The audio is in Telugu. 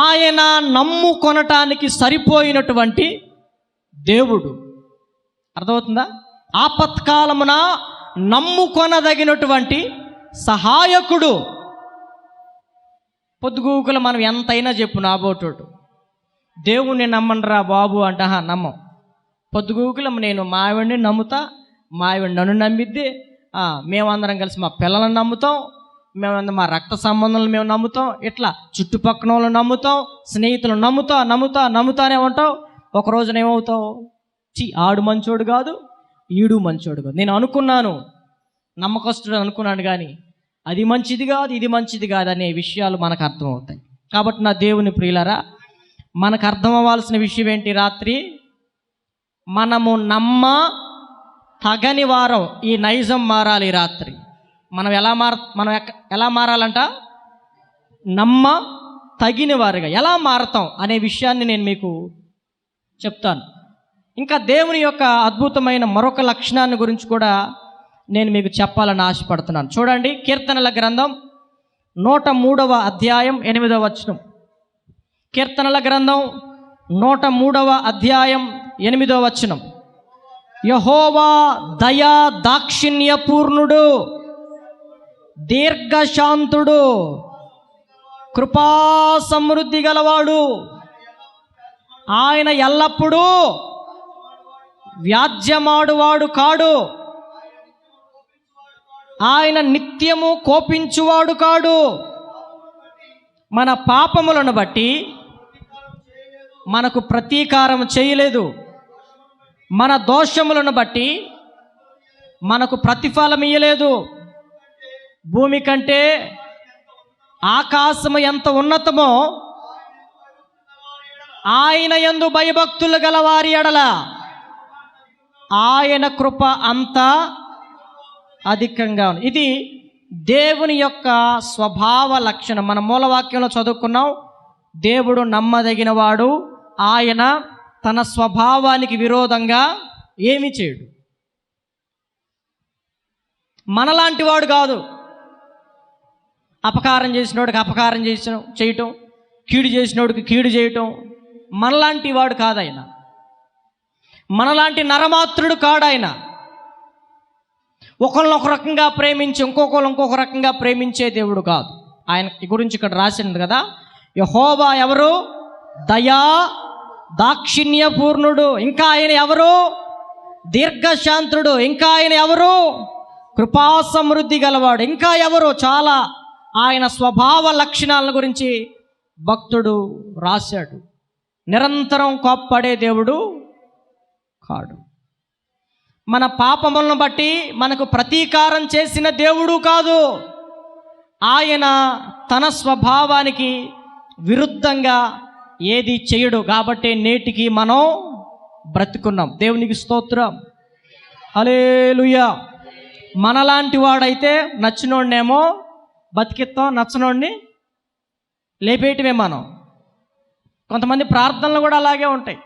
ఆయన నమ్ముకొనటానికి సరిపోయినటువంటి దేవుడు. అర్థమవుతుందా? ఆపత్కాలమున నమ్ముకొనదగినటువంటి సహాయకుడు. పొద్దుగూకులు మనం ఎంతైనా చెప్పు నాబోటోడు దేవుణ్ణి నమ్మనరా బాబు అంట, నమ్మం. పొద్దుగూకులు నేను మా ఆవిడ్ని నమ్ముతా, మా ఆవిడ నన్ను నమ్మిద్ది, మేమందరం కలిసి మా పిల్లలను నమ్ముతాం, మేమందరం మా రక్త సంబంధాలను మేము నమ్ముతాం, ఇట్లా చుట్టుపక్కన వాళ్ళని నమ్ముతాం, స్నేహితులు నమ్ముతానే ఉంటావు. ఒక రోజున ఏమవుతావు? ఆడు మంచోడు కాదు, ఈడు మంచోడు కాదు. నేను అనుకున్నాను, నమ్మకస్తుడు అనుకున్నాను, కానీ అది మంచిది కాదు, ఇది మంచిది కాదు అనే విషయాలు మనకు అర్థమవుతాయి. కాబట్టి నా దేవుని ప్రియులారా, మనకు అర్థం అవ్వాల్సిన విషయం ఏంటి? రాత్రి మనము తగని వారం, ఈ నైజం మారాలి. రాత్రి మనం ఎలా మారాలంట? తగిన వారుగా ఎలా మారతాం అనే విషయాన్ని నేను మీకు చెప్తాను. ఇంకా దేవుని యొక్క అద్భుతమైన మరొక లక్షణాన్ని గురించి కూడా నేను మీకు చెప్పాలని ఆశపడుతున్నాను. చూడండి, కీర్తనల గ్రంథం 103వ అధ్యాయం 8వ వచనం. కీర్తనల గ్రంథం 103వ అధ్యాయం 8వ వచనం. యెహోవా దయా దాక్షిణ్య పూర్ణుడు, దీర్ఘశాంతుడు, కృపా సమృద్ధి గలవాడు. ఆయన ఎల్లప్పుడూ వ్యాజ్యమాడువాడు కాడు, ఆయన నిత్యము కోపించువాడు కాడు. మన పాపములను బట్టి మనకు ప్రతీకారం చేయలేదు, మన దోషములను బట్టి మనకు ప్రతిఫలం ఇయ్యలేదు. భూమి కంటే ఆకాశము ఎంత ఉన్నతమో ఆయన యందు భయభక్తులు గల వారి ఎడల ఆయన కృప అంత అధికంగా ఉంది. ఇది దేవుని యొక్క స్వభావ లక్షణం. మన మూలవాక్యంలో చదువుకున్నాం, దేవుడు నమ్మదగిన వాడు, ఆయన తన స్వభావానికి విరోధంగా ఏమీ చేయడు. మనలాంటి వాడు కాదు. అపకారం చేసినోడికి అపకారం చేయటం, కీడు చేసినోడికి కీడు చేయటం మనలాంటి వాడు కాదు. ఆయన మనలాంటి నరమాత్రుడు కాడు. ఆయన ఒకళ్ళని ఒక రకంగా ప్రేమించి ఇంకొక రకంగా ప్రేమించే దేవుడు కాదు. ఆయన గురించి ఇక్కడ రాసింది కదా, యెహోవా ఎవరు? దయా దాక్షిణ్య పూర్ణుడు. ఇంకా ఆయన ఎవరు? దీర్ఘశాంతుడు. ఇంకా ఆయన ఎవరు? కృపా సమృద్ధి గలవాడు. ఇంకా ఎవరు? చాలా ఆయన స్వభావ లక్షణాల గురించి భక్తుడు రాశాడు. నిరంతరం కోప్పడే దేవుడు కాడు. మన పాపములను బట్టి మనకు ప్రతీకారం చేసిన దేవుడు కాదు. ఆయన తన స్వభావానికి విరుద్ధంగా ఏది చేయడు. కాబట్టి నేటికి మనం బ్రతుకున్నాం. దేవునికి స్తోత్రం, హల్లెలూయా. మనలాంటి వాడైతే నచ్చినోడినేమో బతికిస్తాం, నచ్చనోడిని లేపేయటమే మనం. కొంతమంది ప్రార్థనలు కూడా అలాగే ఉంటాయి.